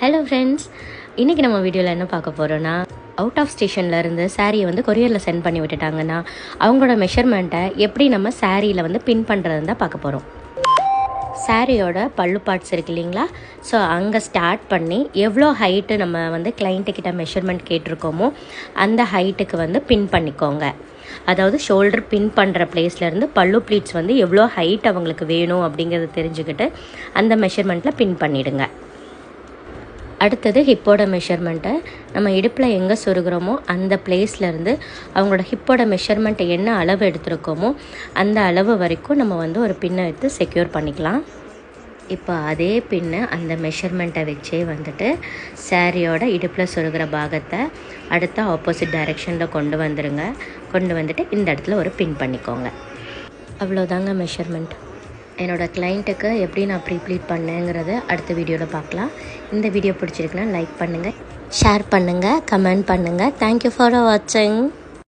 Hello friends, இன்றைக்கி நம்ம வீடியோவில் என்ன பார்க்க போகிறோன்னா, அவுட் ஆஃப் ஸ்டேஷனில் இருந்து சாரியை வந்து கொரியரில் சென்ட் பண்ணி விட்டுட்டாங்கன்னா அவங்களோட மெஷர்மெண்ட்டை எப்படி நம்ம சாரியில் வந்து பின் பண்ணுறதுன்னு தான் பார்க்க போகிறோம். சாரியோட பல்லு பார்ட்ஸ் இருக்கு இல்லைங்களா, ஸோ அங்கே ஸ்டார்ட் பண்ணி எவ்வளோ ஹைட்டு நம்ம வந்து கிளைண்ட்டுக்கிட்ட மெஷர்மெண்ட் கேட்டிருக்கோமோ அந்த ஹைட்டுக்கு வந்து பின் பண்ணிக்கோங்க. அதாவது ஷோல்டர் பின் பண்ணுற பிளேஸ்லேருந்து பல்லு ப்ளீட்ஸ் வந்து எவ்வளோ ஹைட் அவங்களுக்கு வேணும் அப்படிங்கிறத தெரிஞ்சுக்கிட்டு அந்த மெஷர்மெண்ட்டில் பின் பண்ணிவிடுங்க. அடுத்தது ஹிப்போட மெஷர்மெண்ட்டை நம்ம இடுப்பில் எங்கே சொருகிறோமோ அந்த பிளேஸ்லேருந்து அவங்களோட ஹிப்போட மெஷர்மெண்ட் என்ன அளவு எடுத்துருக்கோமோ அந்த அளவு வரைக்கும் நம்ம வந்து ஒரு பின்னை எடுத்து செக்யூர் பண்ணிக்கலாம். இப்போ அதே பின்னு அந்த மெஷர்மெண்ட்டை வச்சே வந்துட்டு சாரியோட இடுப்பில் சொருகிற பாகத்தை அடுத்த ஆப்போசிட் டைரெக்ஷனில் கொண்டு வந்துட்டு இந்த இடத்துல ஒரு பின் பண்ணிக்கோங்க. அவ்வளோதாங்க மெஷர்மெண்ட். என்னோடய கிளைண்ட்டுக்கு எப்படி நான் ப்ரீப்ளீட் பண்ணேங்கிறத அடுத்த வீடியோவில் பார்க்கலாம். இந்த வீடியோ பிடிச்சிருக்குன்னா லைக் பண்ணுங்கள், ஷேர் பண்ணுங்கள், கமெண்ட் பண்ணுங்கள். தேங்க்யூ ஃபார் வாட்சிங்.